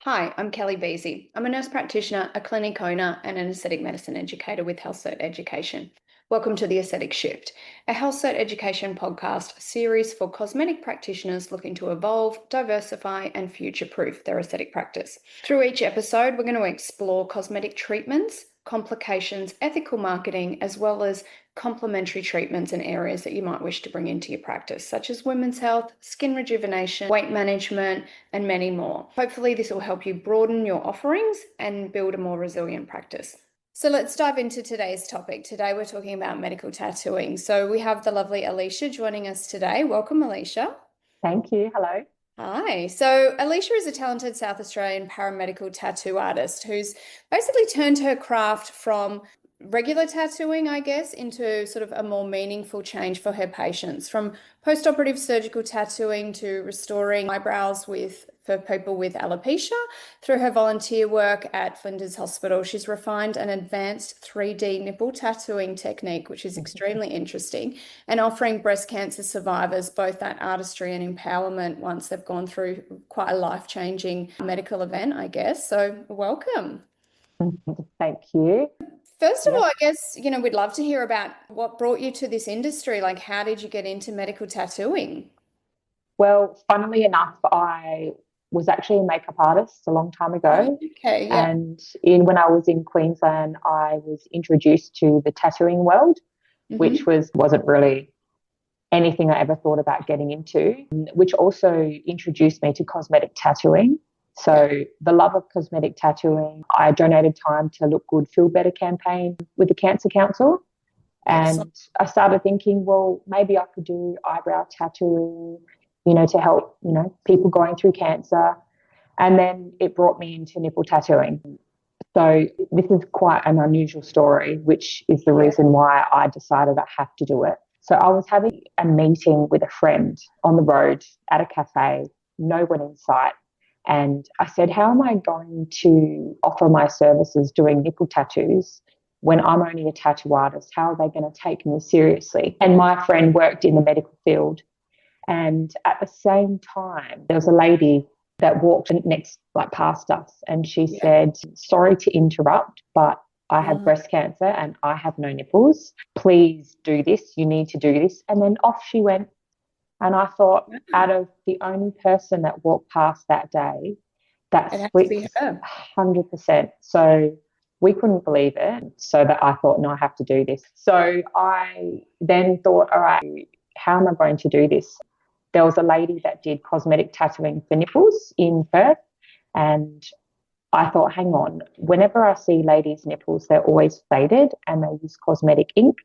Hi, I'm Kelly Beasy. I'm a nurse practitioner, a clinic owner, and an aesthetic medicine educator with Health Cert Education. Welcome to the Aesthetic Shift, a Health Cert Education podcast series for cosmetic practitioners looking to evolve, diversify, and future-proof their aesthetic practice. Through each episode, we're going to explore cosmetic treatments, complications, ethical marketing, as well as complementary treatments and areas that you might wish to bring into your practice, such as women's health, skin rejuvenation, weight management, and many more. Hopefully, this will help you broaden your offerings and build a more resilient practice. So let's dive into today's topic. Today, we're talking about medical tattooing. So we have the lovely Aleisha joining us today. Welcome, Aleisha. Thank you. Hello. Hi. So Aleisha is a talented South Australian paramedical tattoo artist who's basically turned her craft from regular tattooing, I guess, into sort of a more meaningful change for her patients, from post-operative surgical tattooing to restoring eyebrows for people with alopecia. Through her volunteer work at Flinders Hospital, she's refined an advanced 3D nipple tattooing technique, which is extremely interesting, and offering breast cancer survivors both that artistry and empowerment once they've gone through quite a life-changing medical event, I guess. So welcome. Thank you. First of all, Yes. I guess, we'd love to hear about what brought you to this industry. Like, how did you get into medical tattooing? Well, funnily enough, I was actually a makeup artist a long time Oh, ago. okay, yeah. And when I was in Queensland, I was introduced to the tattooing world, Hmm. which wasn't really anything I ever thought about getting into, which also introduced me to cosmetic tattooing. Yeah. So the love of cosmetic tattooing, I donated time to Look Good, Feel Better campaign with the Cancer Council. Excellent. And I started thinking, well, maybe I could do eyebrow tattooing, to help, people going through cancer. And then it brought me into nipple tattooing. So this is quite an unusual story, which is the Yeah. reason why I decided I have to do it. So I was having a meeting with a friend on the road at a cafe, no one in sight. And I said, how am I going to offer my services doing nipple tattoos when I'm only a tattoo artist? How are they going to take me seriously? And my friend worked in the medical field. And at the same time, there was a lady that walked next, like past us, and she Yeah. said, sorry to interrupt, but I have Oh, breast cancer and I have no nipples. Please do this. You need to do this. And then off she went. And I thought, wow. out of the only person that walked past that day, that It had to be splits her. 100%. So we couldn't believe it. So that I thought, no, I have to do this. So I then thought, all right, how am I going to do this? There was a lady that did cosmetic tattooing for nipples in Perth. And I thought, hang on, whenever I see ladies' nipples, they're always faded and they use cosmetic ink.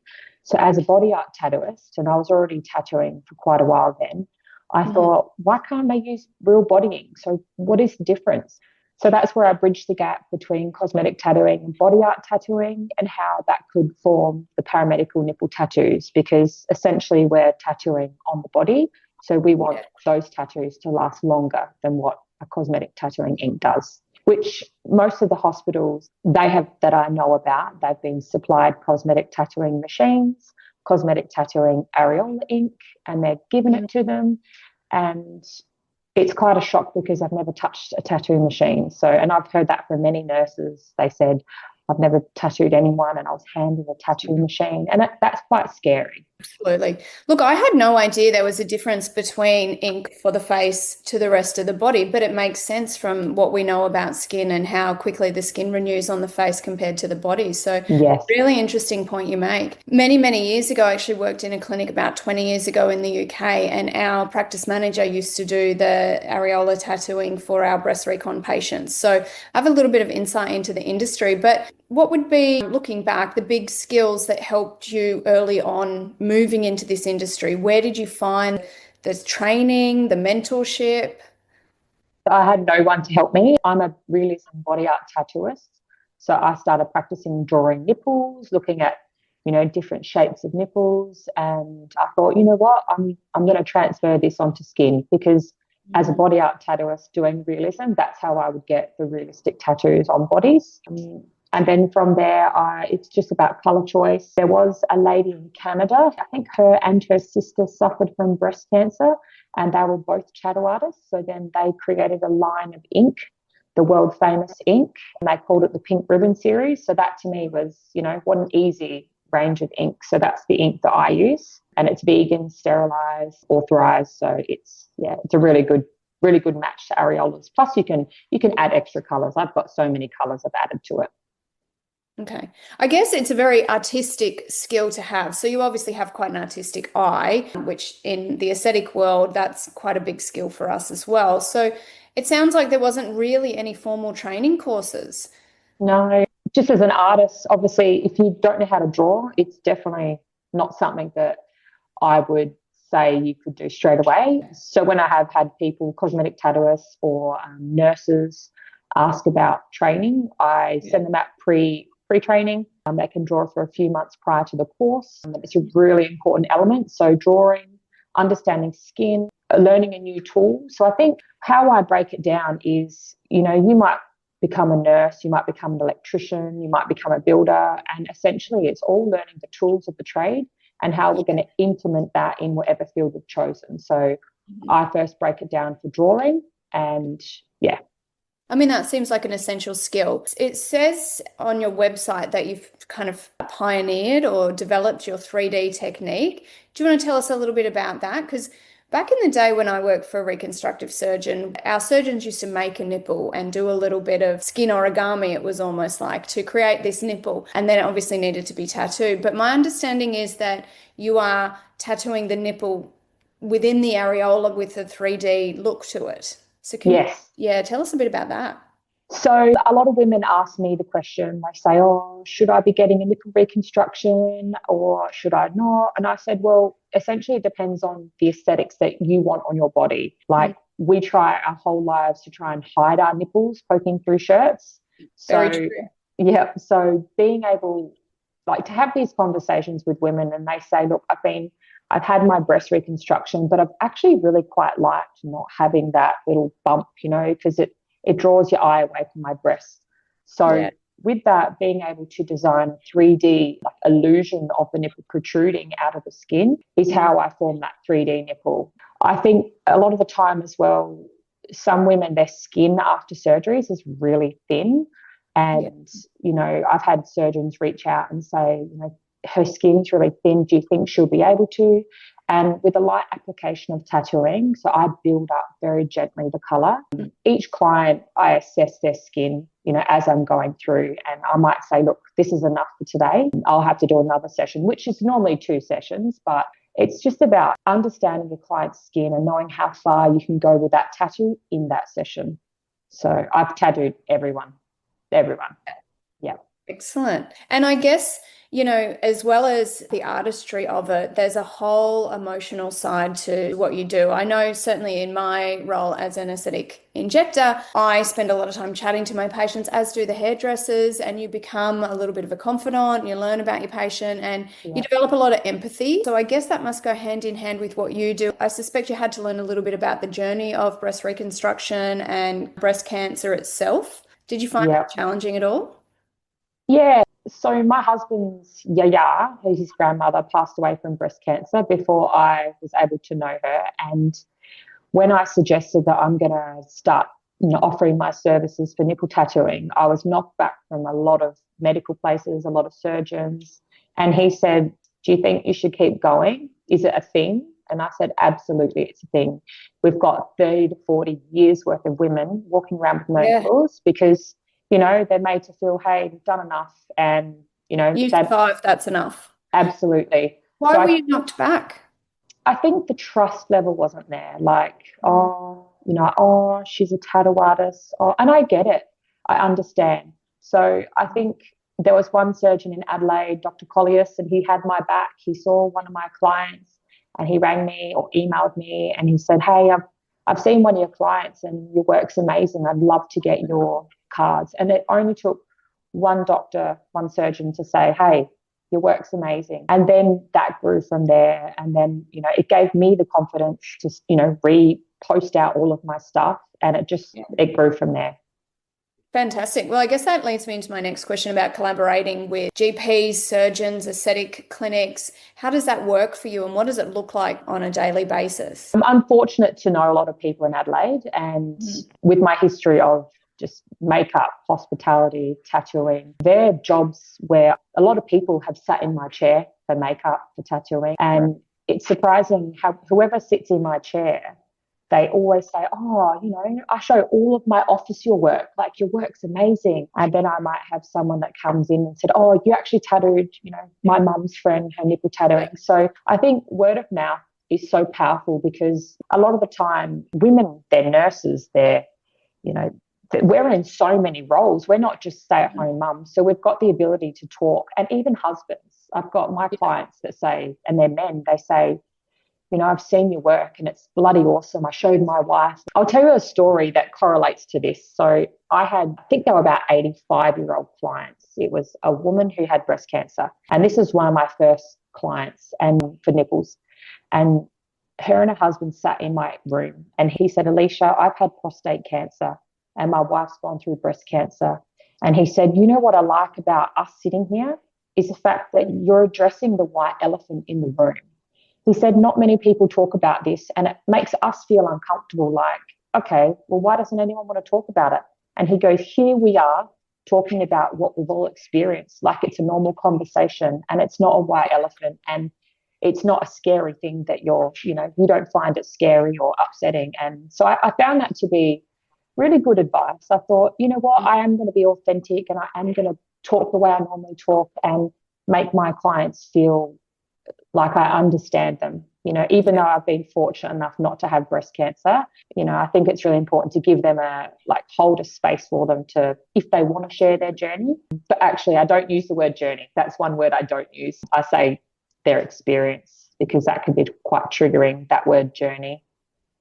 So, as a body art tattooist, and I was already tattooing for quite a while then, I Mhm. thought, why can't they use real body ink? So, what is the difference? So, that's where I bridged the gap between cosmetic tattooing and body art tattooing and how that could form the paramedical nipple tattoos, because essentially we're tattooing on the body. So, we want Yeah. those tattoos to last longer than what a cosmetic tattooing ink does, which most of the hospitals they have that I know about, they've been supplied cosmetic tattooing machines, cosmetic tattooing areola ink, and they're given Mhm. it to them. And it's quite a shock because I've never touched a tattoo machine. So, and I've heard that from many nurses. They said, I've never tattooed anyone and I was handed a tattoo machine. And that's quite scary. Absolutely. Look, I had no idea there was a difference between ink for the face to the rest of the body, but it makes sense from what we know about skin and how quickly the skin renews on the face compared to the body. So, Yes. really interesting point you make. Many, many years ago, I actually worked in a clinic about 20 years ago in the UK, and our practice manager used to do the areola tattooing for our breast recon patients. So, I have a little bit of insight into the industry, but what would be, looking back, the big skills that helped you early on moving into this industry? Where did you find the training, the mentorship? I had no one to help me. I'm a realism body art tattooist. So I started practicing drawing nipples, looking at, different shapes of nipples. And I thought, you know what, I'm going to transfer this onto skin because as a Mm. body art tattooist doing realism, that's how I would get the realistic tattoos on bodies. And then from there, it's just about color choice. There was a lady in Canada, I think her and her sister suffered from breast cancer, and they were both tattoo artists. So then they created a line of ink, the world famous ink, and they called it the Pink Ribbon series. So that to me was, what an easy range of ink. So that's the ink that I use, and it's vegan, sterilized, authorized. So it's a really good match to areolas. Plus you can add extra colors. I've got so many colors I've added to it. Okay. I guess it's a very artistic skill to have. So you obviously have quite an artistic eye, which in the aesthetic world, that's quite a big skill for us as well. So it sounds like there wasn't really any formal training courses. No, just as an artist, obviously, if you don't know how to draw, it's definitely not something that I would say you could do straight away. So when I have had people, cosmetic tattooists or nurses, ask about training, I send them out pre-training. They can draw for a few months prior to the course. It's a really important element. So drawing, understanding skin, learning a new tool. So I think how I break it down is, you might become a nurse, you might become an electrician, you might become a builder, and essentially it's all learning the tools of the trade and how we're going to implement that in whatever field we've chosen. So I first break it down for drawing, and I mean, that seems like an essential skill. It says on your website that you've kind of pioneered or developed your 3D technique. Do you want to tell us a little bit about that? Because back in the day when I worked for a reconstructive surgeon, our surgeons used to make a nipple and do a little bit of skin origami, it was almost like, to create this nipple. And then it obviously needed to be tattooed. But my understanding is that you are tattooing the nipple within the areola with a 3D look to it. So tell us a bit about that. So a lot of women ask me the question, they say, oh, should I be getting a nipple reconstruction or should I not? And I said, well, essentially it depends on the aesthetics that you want on your body. Like we try our whole lives to try and hide our nipples poking through shirts. Very true. Yeah. So being able to have these conversations with women and they say, look, I've had my breast reconstruction, but I've actually really quite liked not having that little bump, because it draws your eye away from my breast. So with that, being able to design a 3D illusion of the nipple protruding out of the skin is how I form that 3D nipple. I think a lot of the time as well, some women, their skin after surgeries is really thin. And, I've had surgeons reach out and say, her skin's really thin. Do you think she'll be able to? And with a light application of tattooing, so I build up very gently the color. Each client, I assess their skin, as I'm going through, and I might say, look, this is enough for today. I'll have to do another session, which is normally 2 sessions, but it's just about understanding your client's skin and knowing how far you can go with that tattoo in that session. So I've tattooed everyone. Yeah. Excellent. And I guess, as well as the artistry of it, there's a whole emotional side to what you do. I know certainly in my role as an aesthetic injector, I spend a lot of time chatting to my patients, as do the hairdressers, and you become a little bit of a confidant, you learn about your patient and you develop a lot of empathy. So I guess that must go hand in hand with what you do. I suspect you had to learn a little bit about the journey of breast reconstruction and breast cancer itself. Did you find it challenging at all? Yeah. So my husband's Yaya, who's his grandmother, passed away from breast cancer before I was able to know her. And when I suggested that I'm going to start offering my services for nipple tattooing, I was knocked back from a lot of medical places, a lot of surgeons. And he said, do you think you should keep going? Is it a thing? And I said, absolutely, it's a thing. We've got 30 to 40 years worth of women walking around with no nipples because they're made to feel, hey, we've done enough. And, you survived, that's enough. Absolutely. Why were you knocked back? I think the trust level wasn't there. She's a tattoo artist. Oh, and I get it. I understand. So I think there was one surgeon in Adelaide, Dr. Collius, and he had my back. He saw one of my clients and he rang me or emailed me and he said, hey, I've seen one of your clients and your work's amazing. I'd love to get your cards. And it only took one doctor, one surgeon to say, hey, your work's amazing. And then that grew from there. And then, it gave me the confidence to, repost out all of my stuff. And it grew from there. Fantastic. Well, I guess that leads me into my next question about collaborating with GPs, surgeons, aesthetic clinics. How does that work for you and what does it look like on a daily basis? I'm unfortunate to know a lot of people in Adelaide, and with my history of just makeup, hospitality, tattooing. They're jobs where a lot of people have sat in my chair for makeup, for tattooing. And it's surprising how whoever sits in my chair, they always say, oh, you know, I show all of my office your work, like your work's amazing. And then I might have someone that comes in and said, oh, you actually tattooed, you know, my mum's friend, her nipple tattooing. So I think word of mouth is so powerful because a lot of the time women, they're nurses, they're, you know, we're in so many roles. We're not just stay-at-home mums. So we've got the ability to talk. And even husbands, I've got my clients that say, and they're men, they say, you know, I've seen your work and it's bloody awesome. I showed my wife. I'll tell you a story that correlates to this. So I think they were about 85-year-old clients. It was a woman who had breast cancer. And this is one of my first clients and for nipples. And her and her husband sat in my room and he said, Aleisha, I've had prostate cancer and my wife's gone through breast cancer. And he said, you know what I like about us sitting here is the fact that you're addressing the white elephant in the room. He said, not many people talk about this and it makes us feel uncomfortable, like, okay, well, why doesn't anyone want to talk about it? And he goes, here we are talking about what we've all experienced, like it's a normal conversation and it's not a white elephant and it's not a scary thing that you don't find it scary or upsetting. And so I found that to be really good advice. I thought, you know what, I am going to be authentic and I am going to talk the way I normally talk and make my clients feel like I understand them, you know, even though I've been fortunate enough not to have breast cancer, you know, I think it's really important to give them hold a space for them to, if they want to share their journey. But actually, I don't use the word journey. That's one word I don't use. I say their experience because that can be quite triggering, that word journey,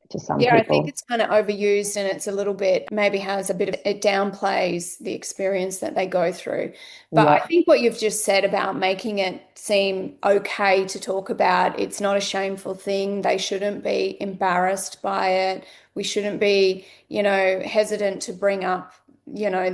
to some people. I think it's kind of overused and it's a little bit, maybe has a bit of, it downplays the experience that they go through. But I think what you've just said about making it seem okay to talk about, it's not a shameful thing. They shouldn't be embarrassed by it. We shouldn't be, you know, hesitant to bring up, you know,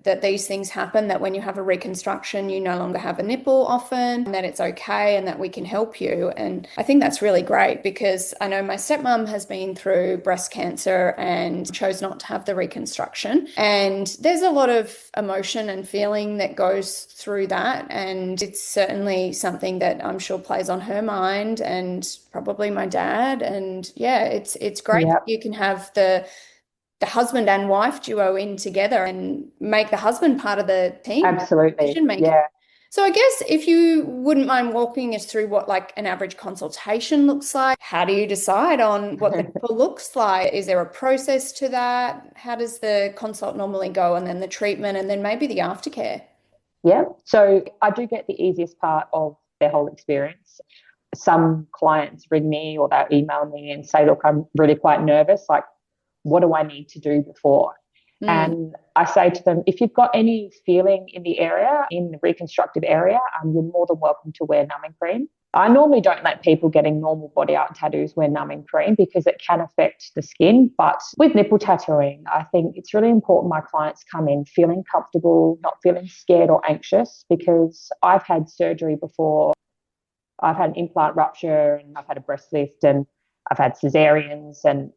that these things happen, that when you have a reconstruction, you no longer have a nipple often, and that it's okay and that we can help you. And I think that's really great because I know my stepmom has been through breast cancer and chose not to have the reconstruction. And there's a lot of emotion and feeling that goes through that. And it's certainly something that I'm sure plays on her mind and probably my dad. And yeah, it's great that you can have the husband and wife duo in together and make the husband part of the team. Absolutely. Yeah. So I guess if you wouldn't mind walking us through what like an average consultation looks like, how do you decide on what the nipple looks like? Is there a process to that? How does the consult normally go? And then the treatment and then maybe the aftercare? Yeah. So I do get the easiest part of their whole experience. Some clients ring me or they'll email me and say, look, I'm really quite nervous. Like, what do I need to do before? And I say to them, if you've got any feeling in the area, in the reconstructed area, you're more than welcome to wear numbing cream. I normally don't let people getting normal body art tattoos wear numbing cream because it can affect the skin. But with nipple tattooing, I think it's really important my clients come in feeling comfortable, not feeling scared or anxious, because I've had surgery before. I've had an implant rupture and I've had a breast lift and I've had cesareans, and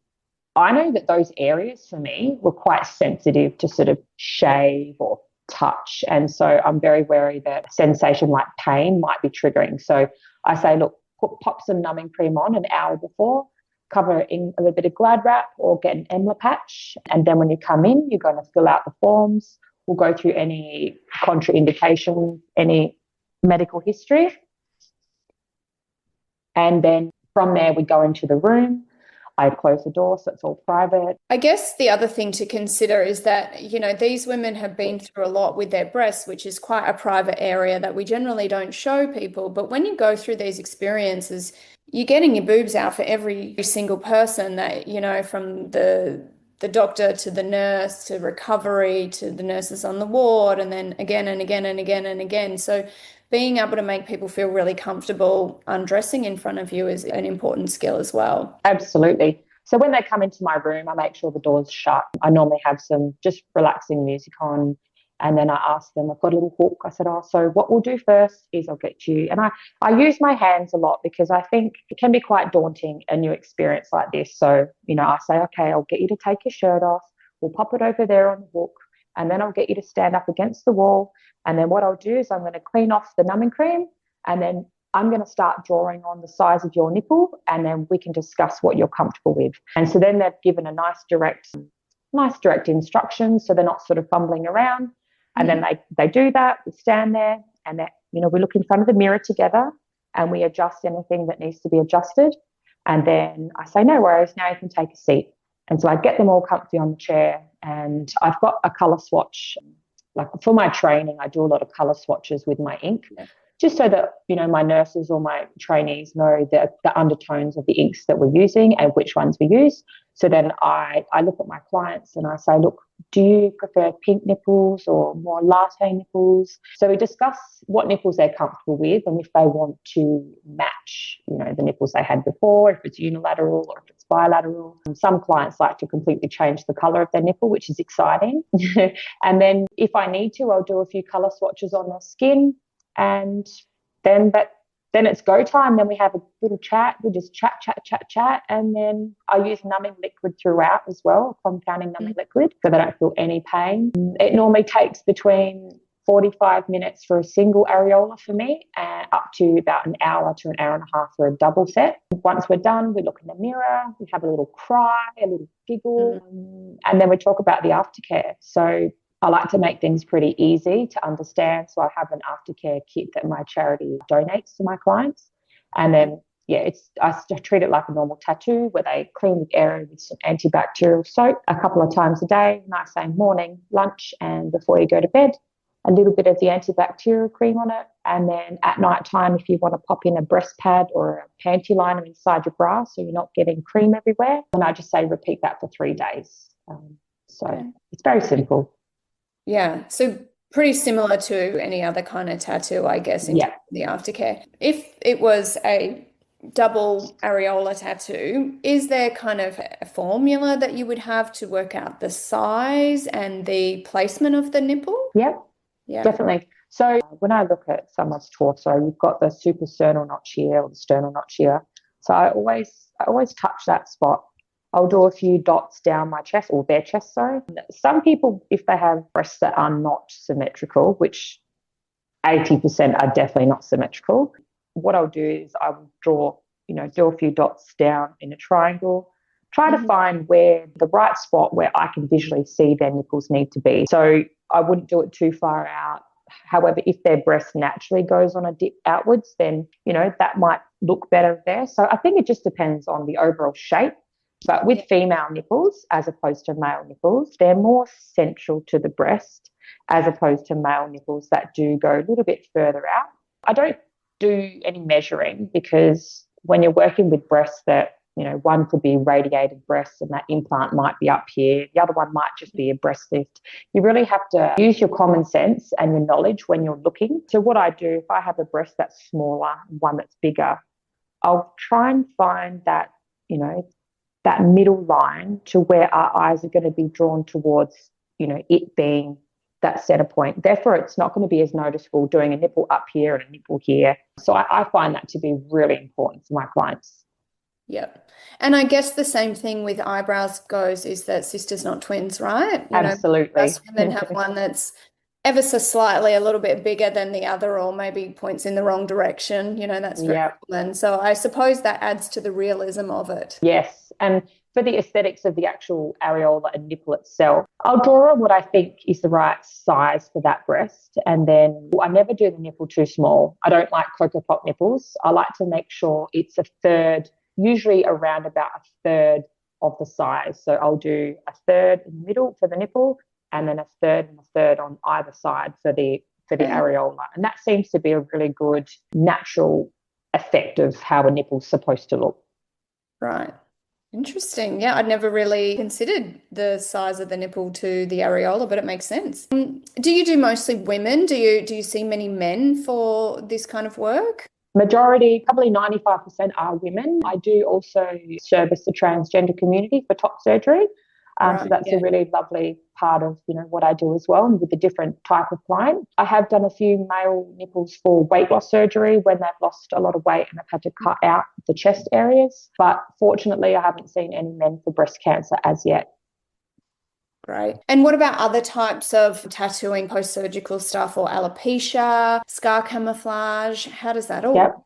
I know that those areas for me were quite sensitive to sort of shave or touch. And so I'm very wary that a sensation like pain might be triggering. So I say, look, pop some numbing cream on an hour before, cover it in a little bit of Glad wrap or get an Emla patch. And then when you come in, you're going to fill out the forms. We'll go through any contraindication, any medical history. And then from there, we go into the room. I close the door so it's all private. I guess the other thing to consider is that, you know, these women have been through a lot with their breasts, which is quite a private area that we generally don't show people. But when you go through these experiences, you're getting your boobs out for every single person that, you know, from the doctor to the nurse to recovery to the nurses on the ward, and then again and again and again and again. So being able to make people feel really comfortable undressing in front of you is an important skill as well. Absolutely. So when they come into my room, I make sure the door's shut. I normally have some just relaxing music on. And then I ask them, I've got a little hook. I said, so what we'll do first is I'll get you. And I use my hands a lot because I think it can be quite daunting, a new experience like this. So, you know, I say, okay, I'll get you to take your shirt off. We'll pop it over there on the hook, and then I'll get you to stand up against the wall. And then what I'll do is I'm going to clean off the numbing cream, and then I'm going to start drawing on the size of your nipple, and then we can discuss what you're comfortable with. And so then they've given a nice direct instructions, so they're not sort of fumbling around. And then they do that. We stand there, and that, we look in front of the mirror together, and we adjust anything that needs to be adjusted. And then I say, no worries, now you can take a seat. And so I get them all comfy on the chair, and I've got a colour swatch. Like for my training, I do a lot of colour swatches with my ink, just so that, my nurses or my trainees know the undertones of the inks that we're using and which ones we use. So then I look at my clients and I say, look, do you prefer pink nipples or more latte nipples? So we discuss what nipples they're comfortable with, and if they want to match, the nipples they had before, if it's unilateral or if it's bilateral. Some clients like to completely change the colour of their nipple, which is exciting. And then if I need to, I'll do a few colour swatches on their skin, and then it's go time. Then we have a little chat. We just chat. And then I use numbing liquid throughout as well, compounding numbing liquid, so they don't feel any pain. It normally takes between 45 minutes for a single areola for me, and up to about an hour to an hour and a half for a double set. Once we're done, we look in the mirror, we have a little cry, a little giggle, and then we talk about the aftercare. So I like to make things pretty easy to understand. So I have an aftercare kit that my charity donates to my clients. And then, I treat it like a normal tattoo, where they clean the area with some antibacterial soap a couple of times a day. And I say morning, lunch, and before you go to bed, a little bit of the antibacterial cream on it. And then at night time, if you want to pop in a breast pad or a panty liner inside your bra so you're not getting cream everywhere, and I just say repeat that for 3 days. It's very simple. Yeah, so pretty similar to any other kind of tattoo, I guess, in the aftercare. If it was a double areola tattoo, is there kind of a formula that you would have to work out the size and the placement of the nipple? Yep, definitely. So when I look at someone's torso, you've got the suprasternal notch here or the sternal notch here. So I always touch that spot. I'll do a few dots down my chest, or their chest, sorry. Some people, if they have breasts that are not symmetrical, which 80% are definitely not symmetrical, what I'll do is I will do a few dots down in a triangle, try to find where the right spot where I can visually see their nipples need to be. So I wouldn't do it too far out. However, if their breast naturally goes on a dip outwards, then, that might look better there. So I think it just depends on the overall shape. But with female nipples, as opposed to male nipples, they're more central to the breast, as opposed to male nipples that do go a little bit further out. I don't do any measuring, because when you're working with breasts that, one could be radiated breasts and that implant might be up here, the other one might just be a breast lift. You really have to use your common sense and your knowledge when you're looking. So what I do, if I have a breast that's smaller, one that's bigger, I'll try and find that, that middle line to where our eyes are going to be drawn towards, it being that center point. Therefore, it's not going to be as noticeable doing a nipple up here and a nipple here. So I find that to be really important for my clients. Yep. And I guess the same thing with eyebrows goes, is that sisters, not twins, right? Absolutely. Most women have one that's ever so slightly a little bit bigger than the other, or maybe points in the wrong direction. That's very common. So I suppose that adds to the realism of it. Yes. And for the aesthetics of the actual areola and nipple itself, I'll draw what I think is the right size for that breast. And then I never do the nipple too small. I don't like Cocoa Pop nipples. I like to make sure it's a third, usually around about a third of the size. So I'll do a third in the middle for the nipple, and then a third and a third on either side for the areola. And that seems to be a really good natural effect of how a nipple's supposed to look. Right. Interesting. Yeah, I'd never really considered the size of the nipple to the areola, but it makes sense. Do you do mostly women? Do you see many men for this kind of work? Majority, probably 95% are women. I do also service the transgender community for top surgery. So that's a really lovely part of, what I do as well, and with a different type of client. I have done a few male nipples for weight loss surgery when they've lost a lot of weight and they've had to cut out the chest areas. But fortunately, I haven't seen any men for breast cancer as yet. Great. And what about other types of tattooing, post-surgical stuff or alopecia, scar camouflage? How does that all work? Yep.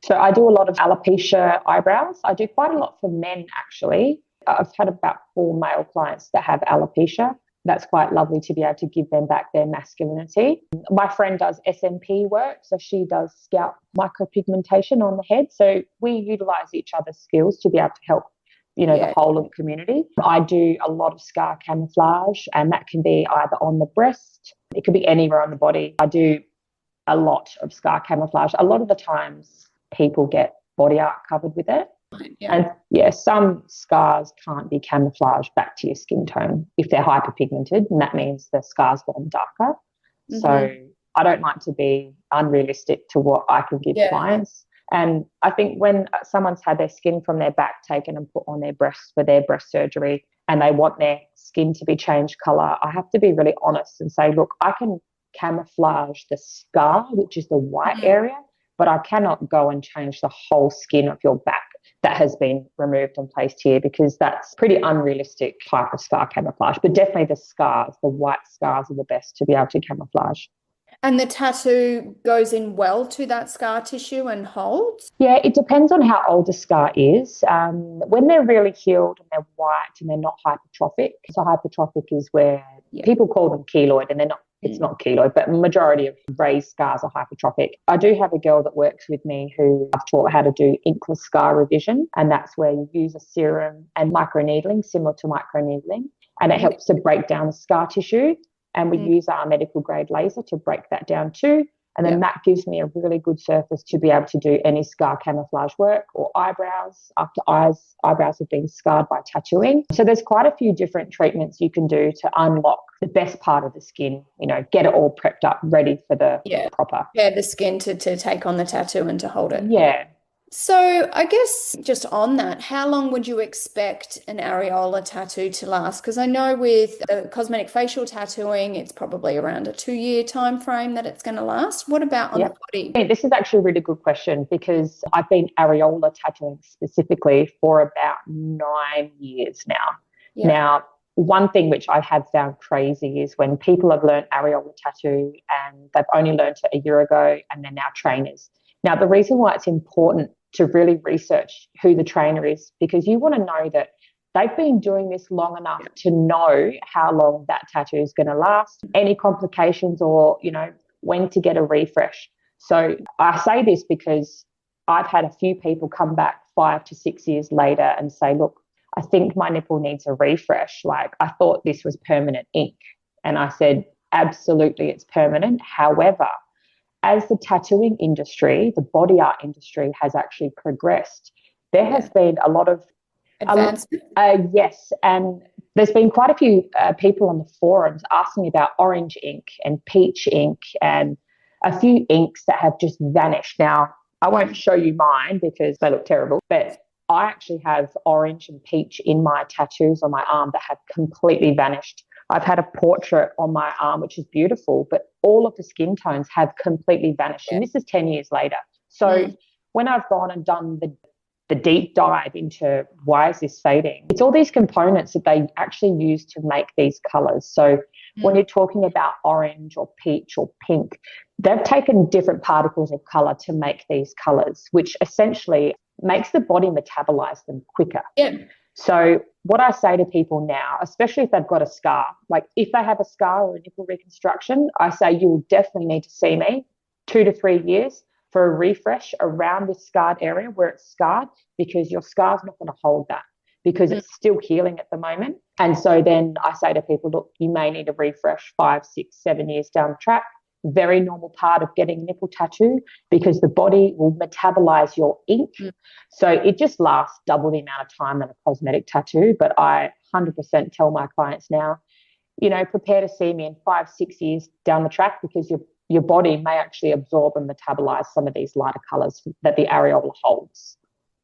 So I do a lot of alopecia eyebrows. I do quite a lot for men, actually. I've had about 4 male clients that have alopecia. That's quite lovely to be able to give them back their masculinity. My friend does SMP work, so she does scalp micropigmentation on the head. So we utilize each other's skills to be able to help, the whole of the community. I do a lot of scar camouflage, and that can be either on the breast, it could be anywhere on the body. I do a lot of scar camouflage. A lot of the times people get body art covered with it. Yeah. And some scars can't be camouflaged back to your skin tone if they're hyperpigmented, and that means the scars gone darker. Mm-hmm. So I don't like to be unrealistic to what I can give clients. And I think when someone's had their skin from their back taken and put on their breast for their breast surgery and they want their skin to be changed colour, I have to be really honest and say, look, I can camouflage the scar, which is the white area, but I cannot go and change the whole skin of your back that has been removed and placed here, because that's pretty unrealistic type of scar camouflage. But definitely the scars, the white scars are the best to be able to camouflage. And the tattoo goes in well to that scar tissue and holds? Yeah, it depends on how old the scar is. When they're really healed and they're white and they're not hypertrophic, so hypertrophic is where people call them keloid, and they're not. It's not keloid, but majority of raised scars are hypertrophic. I do have a girl that works with me who I've taught how to do inkless scar revision, and that's where you use a serum and microneedling, similar to microneedling, and it helps to break down the scar tissue. And we use our medical grade laser to break that down too. And then that gives me a really good surface to be able to do any scar camouflage work or eyebrows after eyebrows have been scarred by tattooing. So there's quite a few different treatments you can do to unlock the best part of the skin, get it all prepped up, ready for the proper. Yeah, the skin to take on the tattoo and to hold it. Yeah. So I guess just on that, how long would you expect an areola tattoo to last? Because I know with the cosmetic facial tattooing, it's probably around a 2-year time frame that it's going to last. What about on the body? Yeah, this is actually a really good question, because I've been areola tattooing specifically for about 9 years now. Yeah. Now, one thing which I have found crazy is when people have learned areola tattoo and they've only learned it a year ago and they're now trainers. Now, the reason why it's important to really research who the trainer is, because you want to know that they've been doing this long enough to know how long that tattoo is going to last, any complications, or, when to get a refresh. So I say this because I've had a few people come back 5 to 6 years later and say, look, I think my nipple needs a refresh. Like, I thought this was permanent ink. And I said, absolutely, it's permanent. However, as the tattooing industry, the body art industry has actually progressed, there has been a lot of advancement. Yes, and there's been quite a few people on the forums asking about orange ink and peach ink and a few inks that have just vanished. Now, I won't show you mine because they look terrible, but I actually have orange and peach in my tattoos on my arm that have completely vanished. I've had a portrait on my arm, which is beautiful, but all of the skin tones have completely vanished. And this is 10 years later. So when I've gone and done the deep dive into why is this fading, it's all these components that they actually use to make these colors. So when you're talking about orange or peach or pink, they've taken different particles of color to make these colors, which essentially makes the body metabolize them quicker. Yeah. So what I say to people now, especially if they've got a scar, like if they have a scar or a nipple reconstruction, I say you will definitely need to see me 2 to 3 years for a refresh around this scarred area where it's scarred, because your scar's not going to hold that, because it's still healing at the moment. And so then I say to people, look, you may need a refresh 5, 6, 7 years down the track. Very normal part of getting a nipple tattoo, because the body will metabolize your ink. So it just lasts double the amount of time than a cosmetic tattoo. But I 100% tell my clients now, prepare to see me in 5, 6 years down the track, because your body may actually absorb and metabolize some of these lighter colors that the areola holds.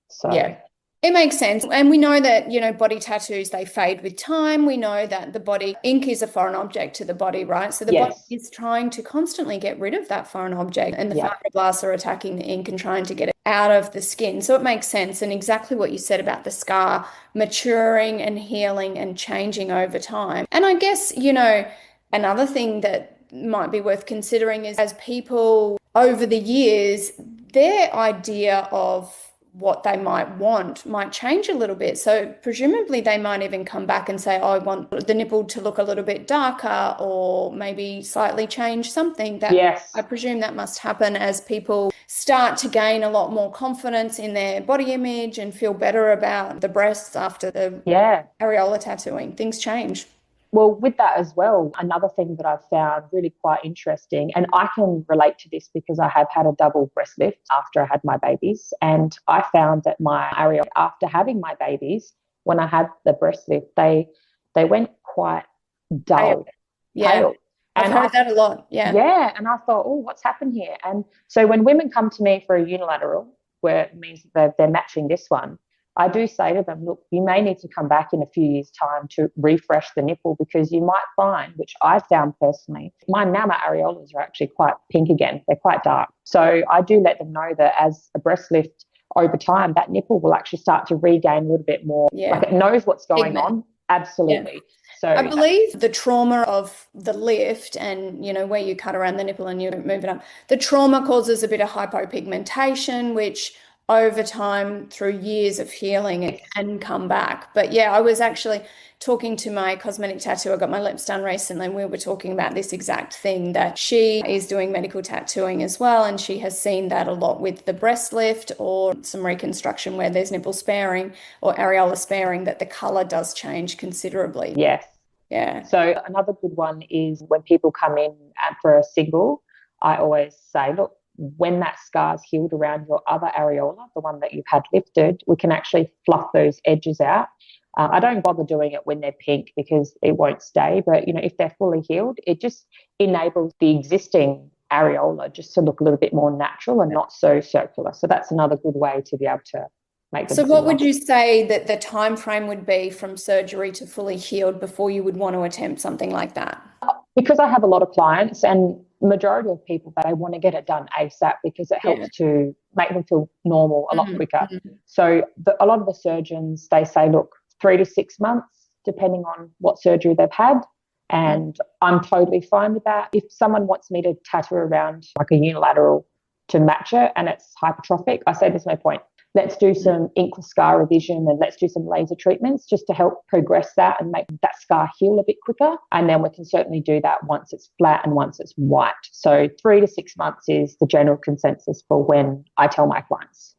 So yeah. It makes sense. And we know that, body tattoos, they fade with time. We know that the body, ink is a foreign object to the body, right? So the body is trying to constantly get rid of that foreign object, and the fibroblasts are attacking the ink and trying to get it out of the skin. So it makes sense. And exactly what you said about the scar maturing and healing and changing over time. And I guess, another thing that might be worth considering is as people over the years, their idea of what they might want might change a little bit. So presumably they might even come back and say, oh, I want the nipple to look a little bit darker or maybe slightly change something. That Yes. I presume that must happen as people start to gain a lot more confidence in their body image and feel better about the breasts after the Yeah. areola tattooing. Things change. Well, with that as well, another thing that I've found really quite interesting, and I can relate to this because I have had a double breast lift after I had my babies. And I found that my areola, after having my babies, when I had the breast lift, they went quite dull, Yeah, pale. I've And heard that a lot. Yeah. yeah, and I thought, oh, what's happened here? And so when women come to me for a unilateral, where it means that they're matching this one, I do say to them, look, you may need to come back in a few years' time to refresh the nipple because you might find, which I've found personally, my mama areolas are actually quite pink again. They're quite dark. So I do let them know that as a breast lift over time, that nipple will actually start to regain a little bit more. Yeah. Like it knows what's going Pigment. on. Absolutely. Yeah. So I believe the trauma of the lift and, where you cut around the nipple and you move it up, the trauma causes a bit of hypopigmentation, which over time, through years of healing, it can come back. But yeah, I was actually talking to my cosmetic tattoo. I got my lips done recently, and we were talking about this exact thing that she is doing medical tattooing as well. And she has seen that a lot with the breast lift or some reconstruction where there's nipple sparing or areola sparing, that the color does change considerably. yes. Yeah. So another good one is when people come in for a single, I always say, look, when that scar's healed around your other areola, the one that you've had lifted, we can actually fluff those edges out. I don't bother doing it when they're pink because it won't stay. But, if they're fully healed, it just enables the existing areola just to look a little bit more natural and not so circular. So that's another good way to be able to make them. So what would you say that the time frame would be from surgery to fully healed before you would want to attempt something like that? Because I have a lot of clients and majority of people, they want to get it done ASAP because it helps to make them feel normal a lot quicker. So a lot of the surgeons, they say, look, 3 to 6 months, depending on what surgery they've had. And I'm totally fine with that. If someone wants me to tattoo around like a unilateral to match it and it's hypertrophic, I say there's no point. Let's do some inkless scar revision and let's do some laser treatments just to help progress that and make that scar heal a bit quicker. And then we can certainly do that once it's flat and once it's white. So 3 to 6 months is the general consensus for when I tell my clients.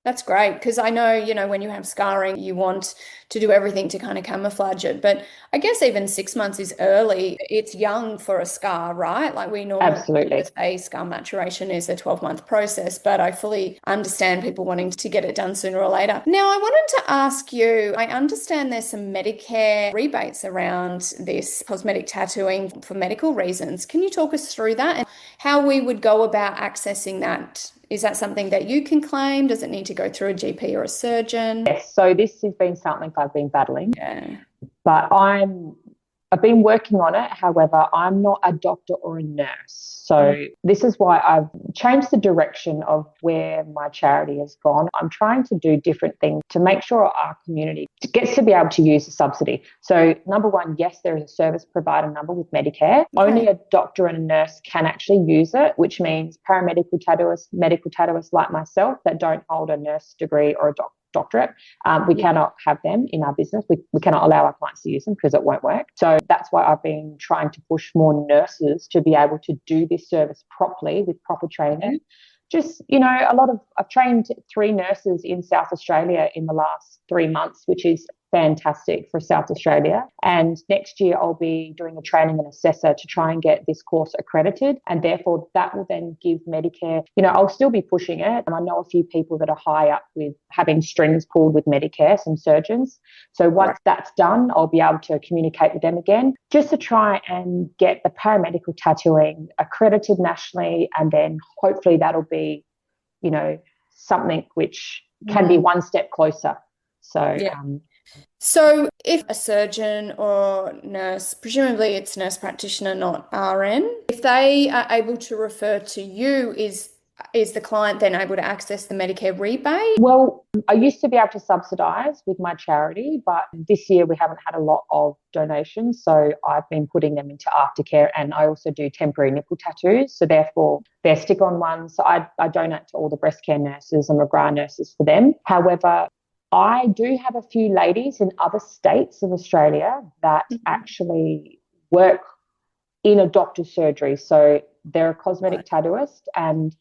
That's great because I know, when you have scarring, you want to do everything to kind of camouflage it. But I guess even 6 months is early. It's young for a scar, right? Like we normally say scar maturation is a 12-month process, but I fully understand people wanting to get it done sooner or later. Now, I wanted to ask you, I understand there's some Medicare rebates around this cosmetic tattooing for medical reasons. Can you talk us through that and how we would go about accessing that? Is that something that you can claim? Does it need to go through a GP or a surgeon? Yes, so this has been something I've been battling. Yeah. But I've been working on it. However, I'm not a doctor or a nurse. So this is why I've changed the direction of where my charity has gone. I'm trying to do different things to make sure our community gets to be able to use the subsidy. So number one, yes, there is a service provider number with Medicare. Only a doctor and a nurse can actually use it, which means paramedical tattooists, medical tattooists like myself that don't hold a nurse degree or a doctorate. We cannot have them in our business. We cannot allow our clients to use them because it won't work. So that's why I've been trying to push more nurses to be able to do this service properly with proper training. Just, I've trained 3 nurses in South Australia in the last 3 months, which is fantastic for South Australia. And next year I'll be doing a training and assessor to try and get this course accredited. And therefore that will then give Medicare, I'll still be pushing it. And I know a few people that are high up with having strings pulled with Medicare, some surgeons. So once that's done, I'll be able to communicate with them again just to try and get the paramedical tattooing accredited nationally. And then hopefully that'll be, something which can be one step closer. So, So if a surgeon or nurse, presumably it's nurse practitioner, not RN, if they are able to refer to you, is the client then able to access the Medicare rebate? Well, I used to be able to subsidise with my charity, but this year we haven't had a lot of donations. So I've been putting them into aftercare, and I also do temporary nipple tattoos. So therefore, they're stick-on ones. So I donate to all the breast care nurses and McGrath nurses for them. However, I do have a few ladies in other states of Australia that actually work in a doctor's surgery. So they're a cosmetic tattooist, and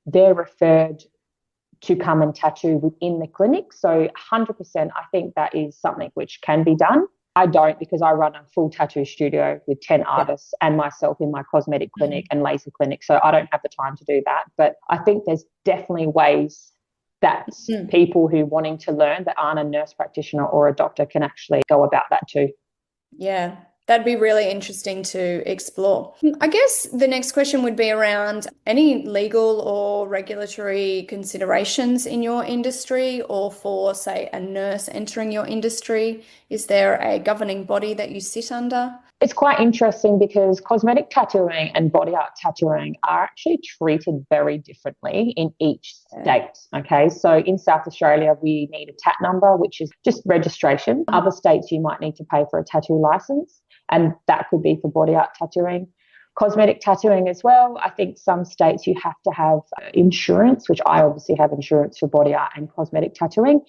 they're referred to come and tattoo within the clinic. So 100%, I think that is something which can be done. I don't, because I run a full tattoo studio with 10 artists and myself in my cosmetic clinic and laser clinic. So I don't have the time to do that. But I think there's definitely ways that people who wanting to learn that aren't a nurse practitioner or a doctor can actually go about that too. Yeah, that'd be really interesting to explore. I guess the next question would be around any legal or regulatory considerations in your industry, or for, say, a nurse entering your industry. Is there a governing body that you sit under? It's quite interesting because cosmetic tattooing and body art tattooing are actually treated very differently in each state. Okay, so in South Australia, we need a tat number, which is just registration. Other states, you might need to pay for a tattoo license, and that could be for body art tattooing. Cosmetic tattooing as well. I think some states you have to have insurance, which I obviously have insurance for body art and cosmetic tattooing.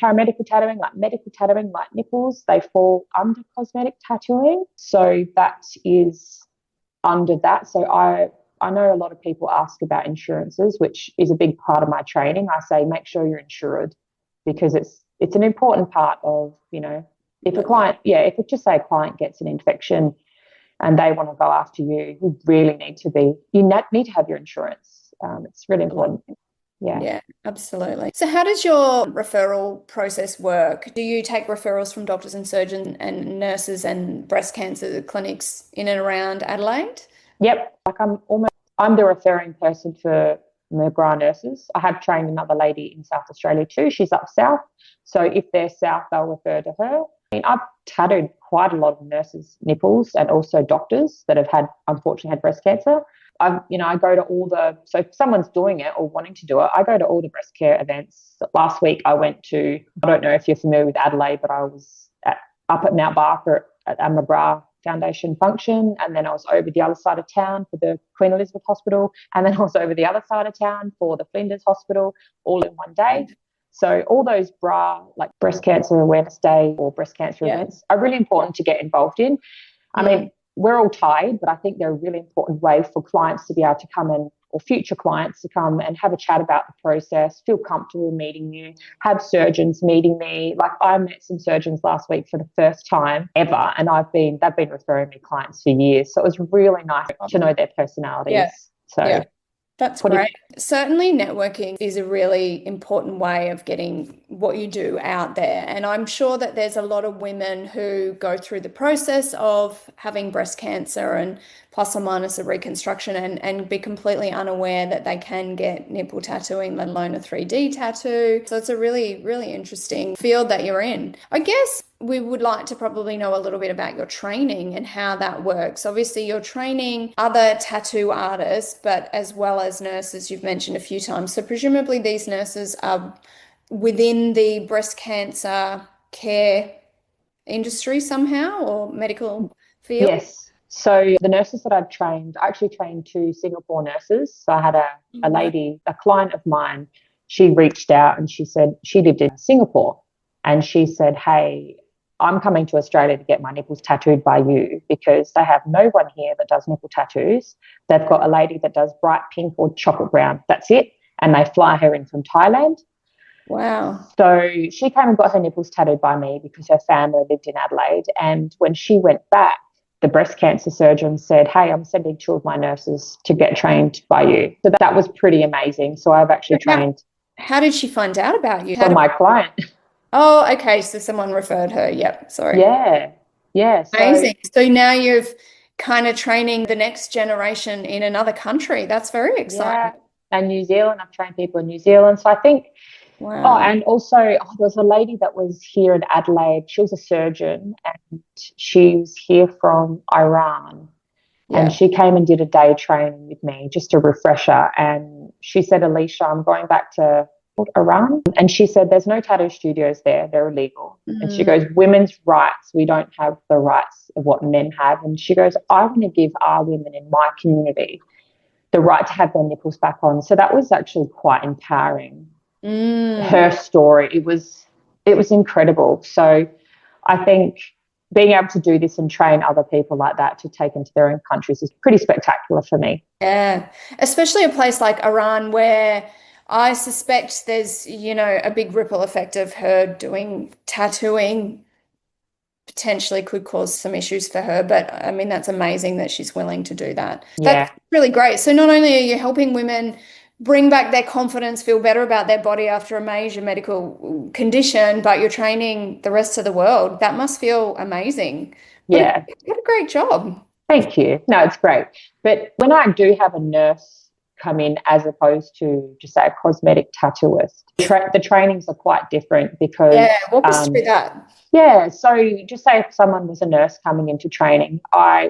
Paramedical tattooing, like medical tattooing, like nipples, they fall under cosmetic tattooing. So that is under that. So I know a lot of people ask about insurances, which is a big part of my training. I say make sure you're insured, because it's an important part of, if a client, if it just say a client gets an infection and they want to go after you, you really need to have your insurance. It's really important. Yeah, absolutely. So how does your referral process work? Do you take referrals from doctors and surgeons and nurses and breast cancer clinics in and around Adelaide? Yep. I'm the referring person for McGrath nurses. I have trained another lady in South Australia too. She's up south. So if they're south, they'll refer to her. I've tattooed quite a lot of nurses' nipples and also doctors that have unfortunately had breast cancer. I go to so if someone's doing it or wanting to do it, I go to all the breast care events. Last week I went to, I don't know if you're familiar with Adelaide, but I was up at Mount Barker at a McGrath Foundation function, and then I was over the other side of town for the Queen Elizabeth Hospital, and then I was over the other side of town for the Flinders Hospital, all in one day. So all those like Breast Cancer Awareness Day or breast cancer events are really important to get involved in. I mean, we're all tired, but I think they're a really important way for clients to be able to come in, or future clients to come and have a chat about the process, feel comfortable meeting you, have surgeons meeting me. Like I met some surgeons last week for the first time ever, and they've been referring me clients for years. So it was really nice to know their personalities. Yeah. So that's great. Certainly networking is a really important way of getting what you do out there. And I'm sure that there's a lot of women who go through the process of having breast cancer and plus or minus a reconstruction and be completely unaware that they can get nipple tattooing, let alone a 3D tattoo. So it's a really, really interesting field that you're in. I guess we would like to probably know a little bit about your training and how that works. Obviously, you're training other tattoo artists, but as well as nurses, you've mentioned a few times. So presumably these nurses are within the breast cancer care industry somehow, or medical field? Yes. So the nurses that I've trained, I actually trained 2 Singapore nurses. So I had a lady, a client of mine, she reached out and she said she lived in Singapore, and she said, hey, I'm coming to Australia to get my nipples tattooed by you, because they have no one here that does nipple tattoos. They've got a lady that does bright pink or chocolate brown. That's it. And they fly her in from Thailand. Wow. So she came and got her nipples tattooed by me because her family lived in Adelaide. And when she went back, the breast cancer surgeon said, hey, I'm sending 2 of my nurses to get trained by you. So that was pretty amazing. So I've actually trained. How did she find out about you? From my client. Oh, okay. So someone referred her. Yep. Sorry. Yeah. Amazing. So now you've kind of training the next generation in another country. That's very exciting. Yeah. And New Zealand, I've trained people in New Zealand. So I think, and also there was a lady that was here in Adelaide. She was a surgeon, and she was here from Iran. Yeah. And she came and did a day training with me, just a refresher. And she said, Aleisha, I'm going back to Iran. And she said, there's no tattoo studios there. They're illegal. And she goes, women's rights, we don't have the rights of what men have. And she goes, I want to give our women in my community the right to have their nipples back on. So that was actually quite empowering. Her story, it was incredible. So I think being able to do this and train other people like that to take into their own countries is pretty spectacular for me. Yeah, especially a place like Iran where I suspect there's, a big ripple effect of her doing tattooing potentially could cause some issues for her. But I mean, that's amazing that she's willing to do that. Yeah. That's really great. So not only are you helping women bring back their confidence, feel better about their body after a major medical condition, but you're training the rest of the world. That must feel amazing. Yeah. What a great job. Thank you. No, it's great. But when I do have a nurse come in as opposed to just say a cosmetic tattooist, the trainings are quite different because walk us through that. Yeah, so just say if someone was a nurse coming into training,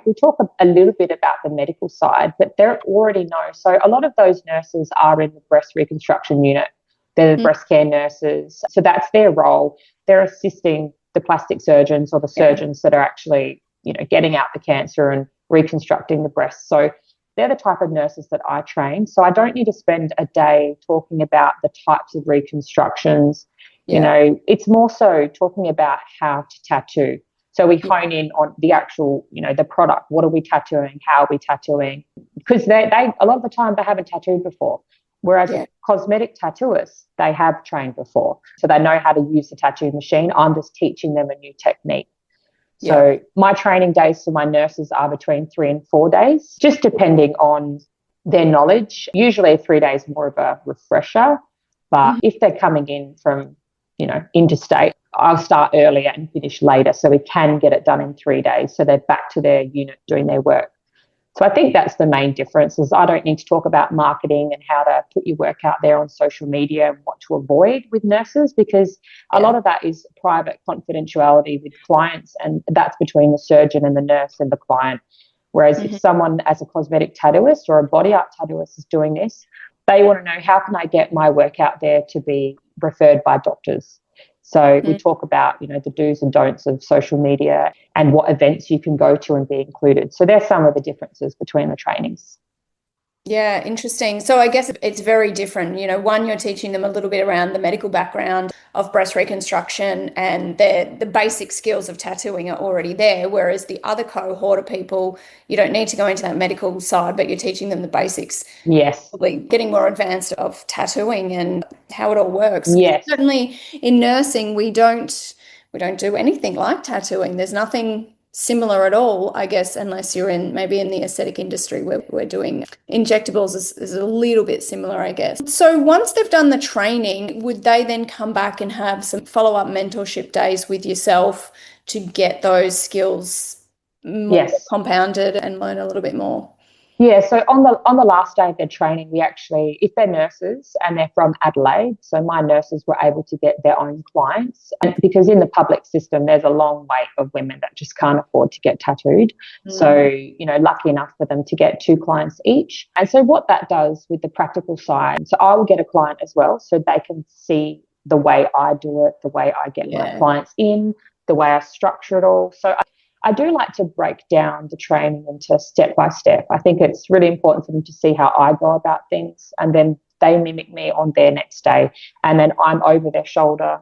we talk a little bit about the medical side, but they already know. So a lot of those nurses are in the breast reconstruction unit. They're the breast care nurses. So that's their role. They're assisting the plastic surgeons or the surgeons that are actually, getting out the cancer and reconstructing the breast. So they're the type of nurses that I train. So I don't need to spend a day talking about the types of reconstructions. It's more so talking about how to tattoo. So we hone in on the actual, the product. What are we tattooing? How are we tattooing? Because they a lot of the time they haven't tattooed before. Whereas a cosmetic tattooist, they have trained before. So they know how to use the tattoo machine. I'm just teaching them a new technique. So my training days for my nurses are between 3 and 4 days, just depending on their knowledge. Usually 3 days more of a refresher. But if they're coming in from, interstate, I'll start earlier and finish later so we can get it done in 3 days. So they're back to their unit doing their work. So I think that's the main difference is I don't need to talk about marketing and how to put your work out there on social media and what to avoid with nurses because a lot of that is private confidentiality with clients and that's between the surgeon and the nurse and the client. Whereas if someone as a cosmetic tattooist or a body art tattooist is doing this, they want to know how can I get my work out there to be referred by doctors. So we talk about, the do's and don'ts of social media and what events you can go to and be included. So there's some of the differences between the trainings. Yeah, interesting. So I guess it's very different. One, you're teaching them a little bit around the medical background of breast reconstruction and the basic skills of tattooing are already there. Whereas the other cohort of people, you don't need to go into that medical side, but you're teaching them the basics. Yes. Probably getting more advanced of tattooing and how it all works. Yes. Certainly in nursing, we don't do anything like tattooing. There's nothing similar at all, I guess, unless you're maybe in the aesthetic industry where we're doing injectables is a little bit similar, I guess. So once they've done the training, would they then come back and have some follow-up mentorship days with yourself to get those skills more compounded and learn a little bit more? Yeah, so on the last day of their training, we actually, if they're nurses and they're from Adelaide, so my nurses were able to get their own clients. And because in the public system, there's a long wait of women that just can't afford to get tattooed. So, lucky enough for them to get 2 clients each. And so what that does with the practical side, so I will get a client as well so they can see the way I do it, the way I get my clients in, the way I structure it all. So I do like to break down the training into step by step. I think it's really important for them to see how I go about things and then they mimic me on their next day. And then I'm over their shoulder,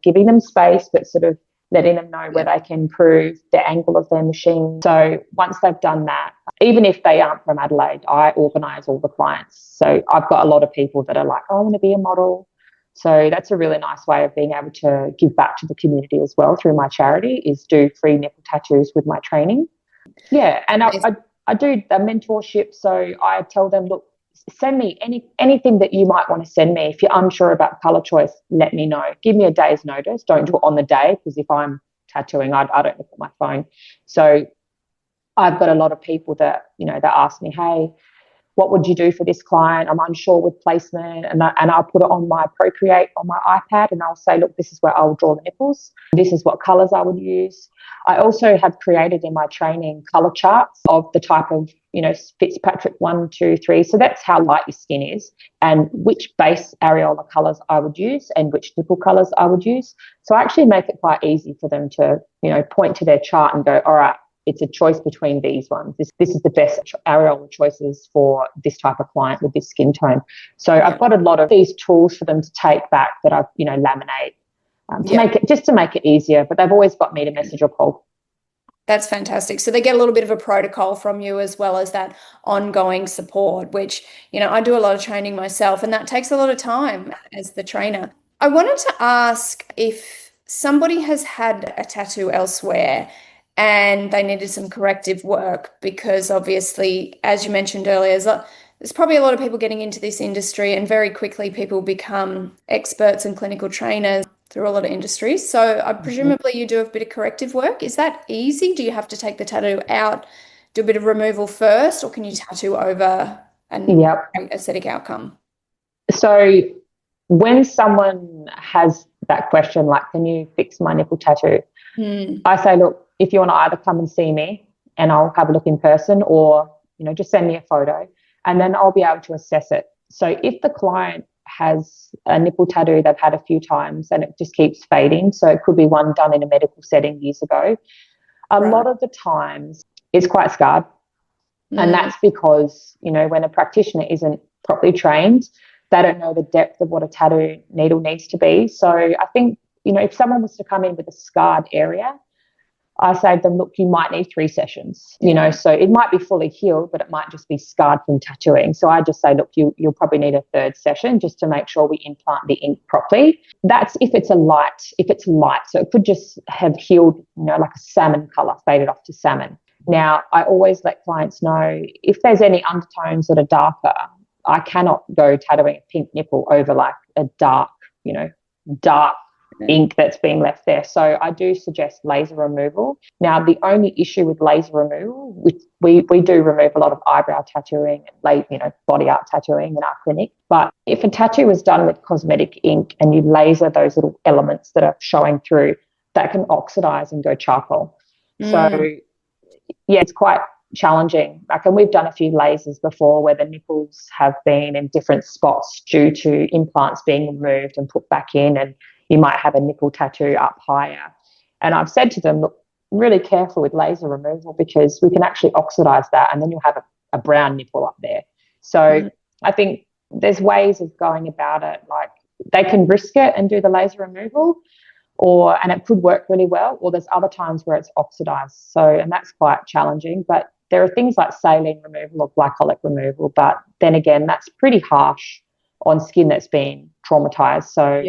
giving them space, but sort of letting them know where they can improve the angle of their machine. So once they've done that, even if they aren't from Adelaide, I organise all the clients. So I've got a lot of people that are like, I want to be a model. So that's a really nice way of being able to give back to the community as well through my charity is do free nipple tattoos with my training. Yeah, and I do a mentorship. So I tell them, look, send me anything that you might want to send me. If you're unsure about colour choice, let me know. Give me a day's notice. Don't do it on the day because if I'm tattooing, I don't look at my phone. So I've got a lot of people that, that ask me, hey, what would you do for this client? I'm unsure with placement. And I'll put it on my Procreate on my iPad, and I'll say, look, this is where I'll draw the nipples. This is what colors I would use. I also have created in my training color charts of the type of, Fitzpatrick 1, 2, 3. So that's how light your skin is and which base areola colors I would use and which nipple colors I would use. So I actually make it quite easy for them to, point to their chart and go, all right, it's a choice between these ones. This is the best areola choices for this type of client with this skin tone. So I've got a lot of these tools for them to take back that I've, laminate to make it easier. But they've always got me to message or call. That's fantastic. So they get a little bit of a protocol from you as well as that ongoing support, which, I do a lot of training myself, and that takes a lot of time as the trainer. I wanted to ask if somebody has had a tattoo elsewhere and they needed some corrective work, because obviously, as you mentioned earlier, there's probably a lot of people getting into this industry, and very quickly people become experts and clinical trainers through a lot of industries. So presumably you do a bit of corrective work. Is that easy? Do you have to take the tattoo out, do a bit of removal first, or can you tattoo over an aesthetic outcome? So when someone has that question, like, can you fix my nipple tattoo? I say, look, if you want to either come and see me and I'll have a look in person, or, just send me a photo and then I'll be able to assess it. So if the client has a nipple tattoo they've had a few times and it just keeps fading, so it could be one done in a medical setting years ago, a lot of the times it's quite scarred. And that's because, when a practitioner isn't properly trained, they don't know the depth of what a tattoo needle needs to be. So I think, if someone was to come in with a scarred area, I say to them, look, you might need 3 sessions, so it might be fully healed, but it might just be scarred from tattooing. So I just say, look, you'll probably need a 3rd session just to make sure we implant the ink properly. That's if it's light. So it could just have healed, like a salmon color, faded off to salmon. Now, I always let clients know if there's any undertones that are darker, I cannot go tattooing a pink nipple over like a dark ink that's been left there. So I do suggest laser removal. Now, the only issue with laser removal, which we do remove a lot of eyebrow tattooing and body art tattooing in our clinic. But if a tattoo is done with cosmetic ink and you laser those little elements that are showing through, that can oxidize and go charcoal. So yeah, it's quite challenging. And we've done a few lasers before where the nipples have been in different spots due to implants being removed and put back in, and you might have a nipple tattoo up higher. And I've said to them, look, really careful with laser removal, because we can actually oxidize that and then you'll have a brown nipple up there. So I think there's ways of going about it. Like, they can risk it and do the laser removal, and it could work really well, or there's other times where it's oxidized. So, and that's quite challenging. But there are things like saline removal or glycolic removal, but then again, that's pretty harsh on skin that's been traumatized. So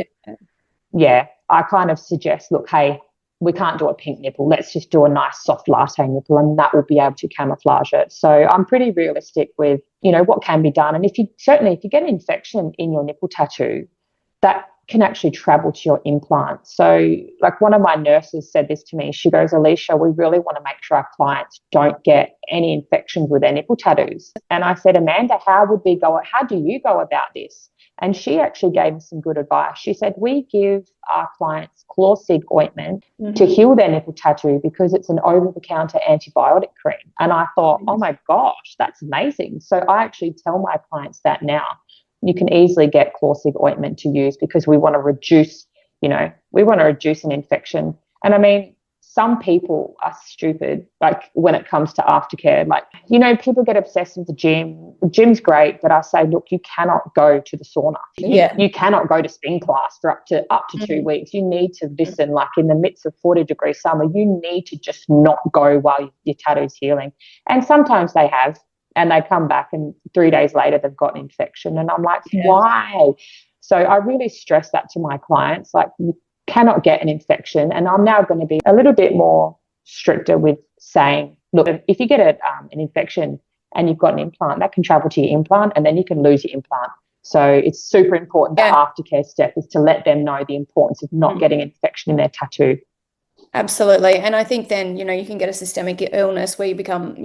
yeah, I kind of suggest, look, hey, we can't do a pink nipple. Let's just do a nice soft latte nipple, and that will be able to camouflage it. So I'm pretty realistic with, what can be done. And if you get an infection in your nipple tattoo, that can actually travel to your implant. So like one of my nurses said this to me. She goes, Aleisha, we really want to make sure our clients don't get any infections with their nipple tattoos. And I said, Amanda, how do you go about this? And she actually gave me some good advice. She said, we give our clients Clawsig ointment to heal their nipple tattoo because it's an over-the-counter antibiotic cream. And I thought, oh my gosh, that's amazing. So I actually tell my clients that now. You can easily get Clawsig ointment to use because we want to reduce an infection. And I mean, some people are stupid, like when it comes to aftercare. Like, people get obsessed with the gym. The gym's great, but I say, look, you cannot go to the sauna. You cannot go to spin class for up to 2 weeks. You need to listen, like in the midst of 40-degree summer, you need to just not go while your tattoo's healing. And sometimes they have, and they come back and 3 days later they've got an infection. And I'm like, why? So I really stress that to my clients, like, you cannot get an infection. And I'm now going to be a little bit more stricter with saying, look, if you get an infection and you've got an implant, that can travel to your implant and then you can lose your implant. So it's super important. The aftercare step is to let them know the importance of not getting an infection in their tattoo. Absolutely. And I think then, you can get a systemic illness where you become,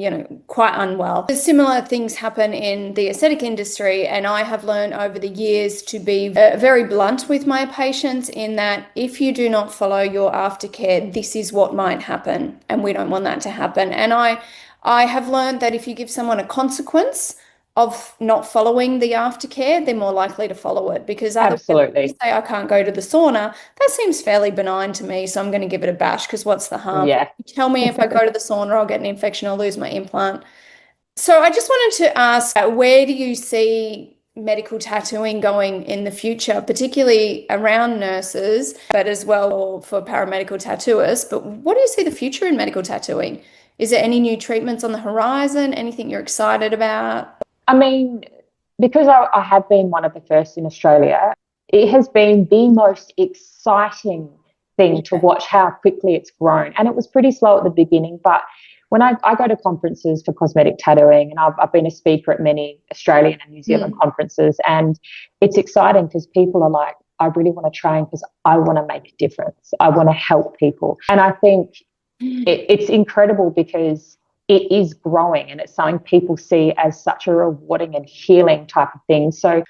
quite unwell. Similar things happen in the aesthetic industry. And I have learned over the years to be very blunt with my patients in that if you do not follow your aftercare, this is what might happen. And we don't want that to happen. And I have learned that if you give someone a consequence of not following the aftercare, they're more likely to follow it because otherwise, if you Absolutely. say I can't go to the sauna, that seems fairly benign to me, so I'm going to give it a bash because what's the harm? Yeah. You tell me if I go to the sauna, I'll get an infection, I'll lose my implant. So I just wanted to ask, where do you see medical tattooing going in the future, particularly around nurses, but as well for paramedical tattooists? But what do you see the future in medical tattooing? Is there any new treatments on the horizon? Anything you're excited about? I mean, because I have been one of the first in Australia, it has been the most exciting thing to Yeah. watch how quickly it's grown. And it was pretty slow at the beginning, but when I go to conferences for cosmetic tattooing, and I've been a speaker at many Australian and New Zealand Mm. conferences, and it's exciting because people are like, I really want to train because I want to make a difference. I want to help people. And I think it's incredible because it is growing and it's something people see as such a rewarding and healing type of thing. So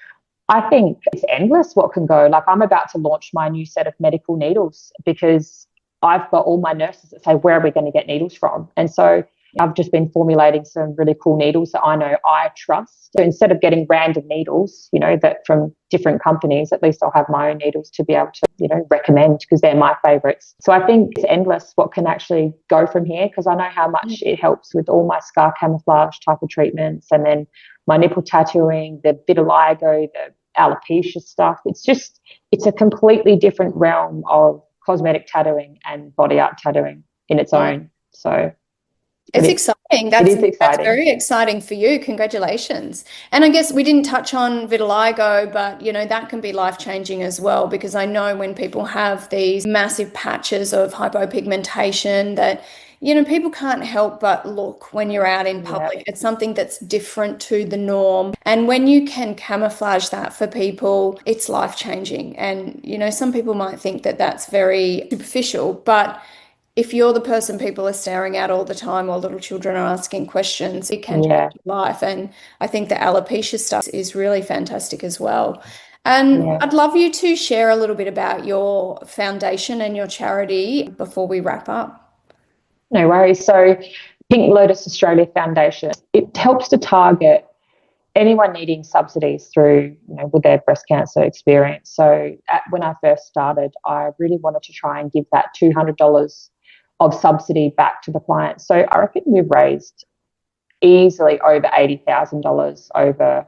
I think it's endless what can go. Like I'm about to launch my new set of medical needles because I've got all my nurses that say, where are we going to get needles from? And so I've just been formulating some really cool needles that I know I trust. So instead of getting random needles, that from different companies, at least I'll have my own needles to be able to, recommend because they're my favorites. So I think it's endless what can actually go from here because I know how much it helps with all my scar camouflage type of treatments and then my nipple tattooing, the vitiligo, the alopecia stuff. It's a completely different realm of cosmetic tattooing and body art tattooing in its Yeah. own. So It's it, exciting. it That's is that's exciting. very exciting for you. Congratulations. And I guess we didn't touch on vitiligo, but that can be life-changing as well because I know when people have these massive patches of hypopigmentation that people can't help but look when you're out in Yeah, public. It's something that's different to the norm. And when you can camouflage that for people, it's life-changing. And some people might think that that's very superficial, but if you're the person people are staring at all the time or little children are asking questions, it can change yeah, your life. And I think the alopecia stuff is really fantastic as well. And yeah. I'd love you to share a little bit about your foundation and your charity before we wrap up. No worries. So Pink Lotus Australia Foundation, it helps to target anyone needing subsidies through, with their breast cancer experience. So when I first started, I really wanted to try and give that $200 of subsidy back to the client. So I reckon we've raised easily over $80,000 Wow,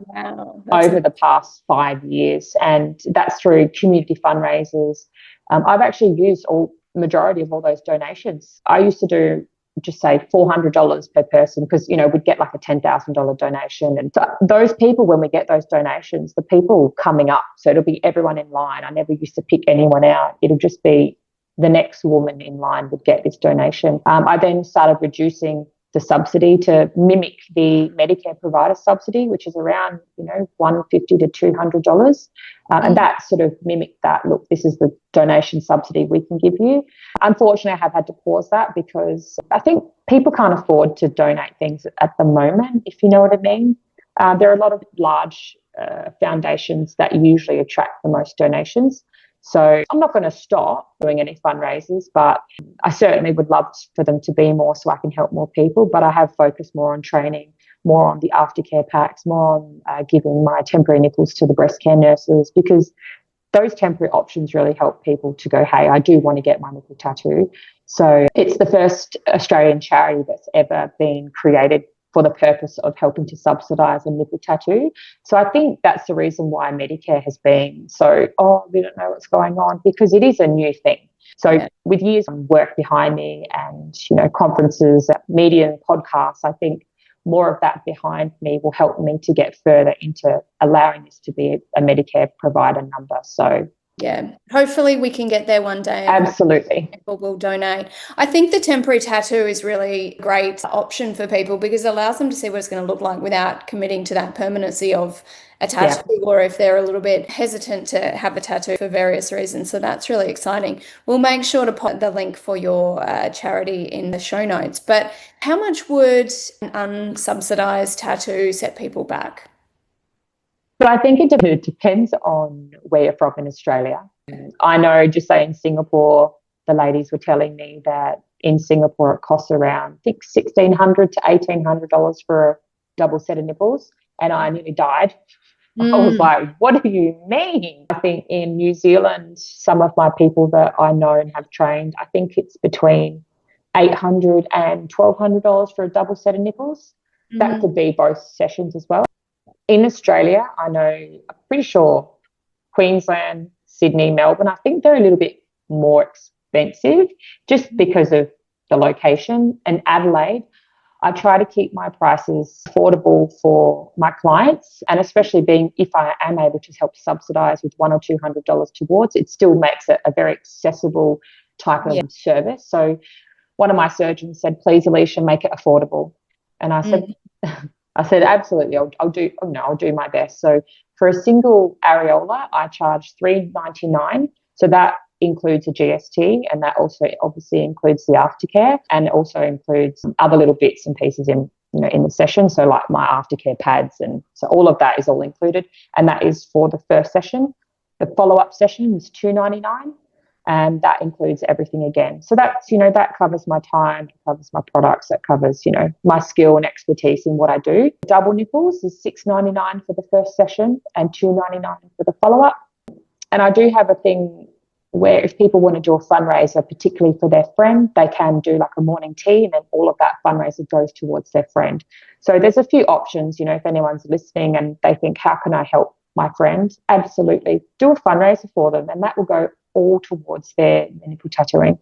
over the past 5 years, and that's through community fundraisers. I've actually used majority of all those donations. I used to do just say $400 per person because we'd get like a $10,000 donation, and so those people, when we get those donations, the people coming up, so it'll be everyone in line. I never used to pick anyone out. It'll just be the next woman in line would get this donation. I then started reducing the subsidy to mimic the Medicare provider subsidy, which is around $150 to $200, and that sort of mimicked that. Look, this is the donation subsidy we can give you. Unfortunately, I have had to pause that because I think people can't afford to donate things at the moment, if you know what I mean. There are a lot of large foundations that usually attract the most donations. So I'm not going to stop doing any fundraisers, but I certainly would love for them to be more so I can help more people. But I have focused more on training, more on the aftercare packs, more on giving my temporary nipples to the breast care nurses, because those temporary options really help people to go, hey, I do want to get my nipple tattoo. So it's the first Australian charity that's ever been created for the purpose of helping to subsidise a nipple tattoo. So I think that's the reason why Medicare has been so, we don't know what's going on, because it is a new thing. So with years of work behind me and, conferences, media and podcasts, I think more of that behind me will help me to get further into allowing this to be a Medicare provider number. So Yeah, hopefully we can get there one day. And Absolutely. people will donate. I think the temporary tattoo is really a great option for people because it allows them to see what it's going to look like without committing to that permanency of a tattoo, or if they're a little bit hesitant to have a tattoo for various reasons. So that's really exciting. We'll make sure to put the link for your charity in the show notes. But how much would an unsubsidized tattoo set people back? So I think it depends on where you're from in Australia. I know, just say in Singapore, the ladies were telling me that in Singapore it costs around, I think, $1,600 to $1,800 for a double set of nipples, and I nearly died. I was like, what do you mean? I think in New Zealand, some of my people that I know and have trained, I think it's between $800 and $1,200 for a double set of nipples. That could be both sessions as well. In Australia, I know, I'm pretty sure Queensland, Sydney, Melbourne, I think they're a little bit more expensive just because of the location. And Adelaide, I try to keep my prices affordable for my clients, and especially being, if I am able to help subsidise with $100 or $200 towards, it still makes it a very accessible type of service. So one of my surgeons said, please, Aleisha, make it affordable. And I said, absolutely, I'll do my best. So for a single areola, I charge $3.99. So that includes a GST, and that also obviously includes the aftercare, and also includes other little bits and pieces in the session. So like my aftercare pads, and so all of that is all included, and that is for the first session. The follow-up session is $2.99. And that includes everything again. So that's, that covers my time, it covers my products, that covers, my skill and expertise in what I do. Double nipples is $6.99 for the first session and $2.99 for the follow-up. And I do have a thing where if people want to do a fundraiser, particularly for their friend, they can do like a morning tea, and then all of that fundraiser goes towards their friend. So there's a few options, if anyone's listening and they think, how can I help my friend? Absolutely. Do a fundraiser for them, and that will go all towards their nipple tattooing.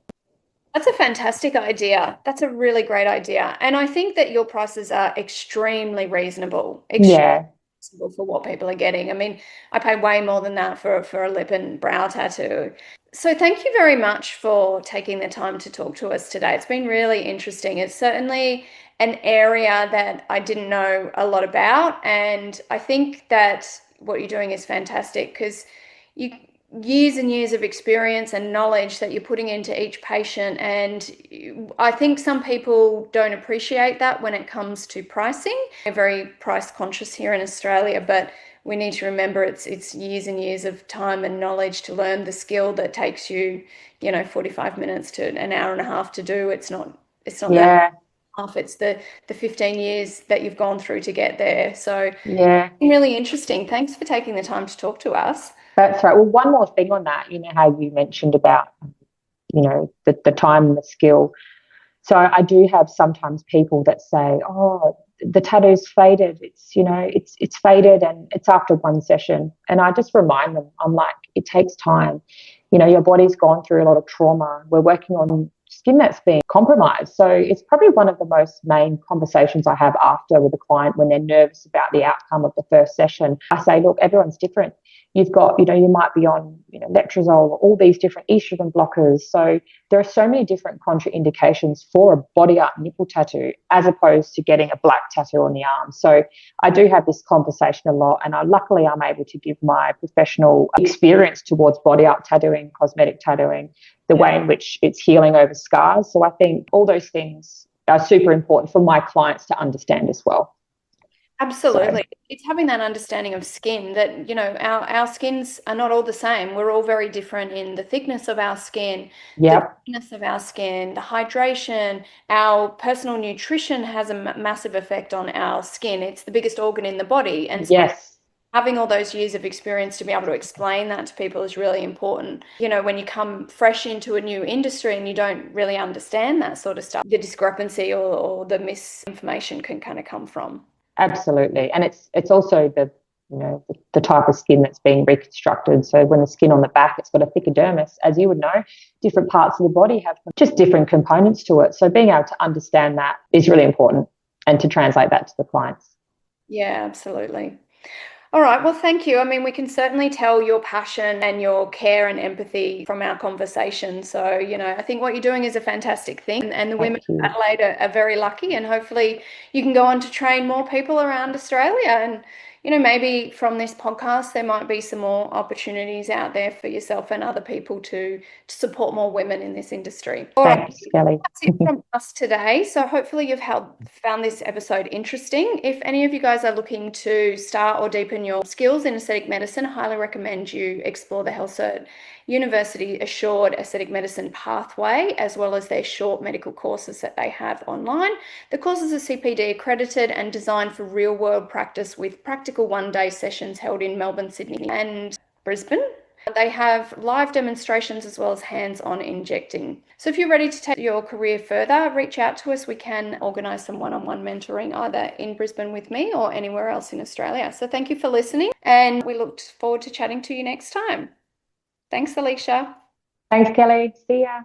That's a fantastic idea. That's a really great idea. And I think that your prices are extremely reasonable. Reasonable for what people are getting. I mean, I pay way more than that for a lip and brow tattoo. So thank you very much for taking the time to talk to us today. It's been really interesting. It's certainly an area that I didn't know a lot about. And I think that what you're doing is fantastic because years and years of experience and knowledge that you're putting into each patient. And I think some people don't appreciate that when it comes to pricing. We're very price conscious here in Australia, but we need to remember it's years and years of time and knowledge to learn the skill that takes you, 45 minutes to an hour and a half to do. It's not that half, it's the 15 years that you've gone through to get there. So really interesting. Thanks for taking the time to talk to us. That's right. Well, one more thing on that, how you mentioned about, the time and the skill. So I do have sometimes people that say, oh, the tattoo's faded. It's faded and it's after one session. And I just remind them, I'm like, it takes time. Your body's gone through a lot of trauma. We're working on skin that's been compromised. So it's probably one of the most main conversations I have after with a client when they're nervous about the outcome of the first session. I say, look, everyone's different. You've got, you might be on, letrozole, all these different estrogen blockers. So there are so many different contraindications for a body art nipple tattoo as opposed to getting a black tattoo on the arm. So I do have this conversation a lot, and luckily I'm able to give my professional experience towards body art tattooing, cosmetic tattooing, the way in which it's healing over scars. So I think all those things are super important for my clients to understand as well. Absolutely. So it's having that understanding of skin that, our skins are not all the same. We're all very different in the thickness of our skin, the thickness of our skin, the hydration. Our personal nutrition has a massive effect on our skin. It's the biggest organ in the body. And so having all those years of experience to be able to explain that to people is really important. When you come fresh into a new industry and you don't really understand that sort of stuff, the discrepancy or the misinformation can kind of come from. Absolutely. And it's also the type of skin that's being reconstructed. So when the skin on the back, it's got a thicker dermis, as you would know, different parts of the body have just different components to it. So being able to understand that is really important, and to translate that to the clients. Yeah, absolutely. All right, well, thank you. I mean, we can certainly tell your passion and your care and empathy from our conversation. So, I think what you're doing is a fantastic thing. And the women Thank of you. Adelaide are very lucky. And hopefully, you can go on to train more people around Australia. And, maybe from this podcast, there might be some more opportunities out there for yourself and other people to support more women in this industry. All right. Thanks, Kelly. That's it from us today. So hopefully you've found this episode interesting. If any of you guys are looking to start or deepen your skills in aesthetic medicine, I highly recommend you explore the Health Cert University Assured Aesthetic Medicine pathway, as well as their short medical courses that they have online. The courses are CPD accredited and designed for real world practice with practical one-day sessions held in Melbourne, Sydney, and Brisbane. They have live demonstrations as well as hands-on injecting. So if you're ready to take your career further, reach out to us. We can organise some one-on-one mentoring either in Brisbane with me or anywhere else in Australia. So thank you for listening, and we look forward to chatting to you next time. Thanks, Aleisha. Thanks, Kelly. See ya.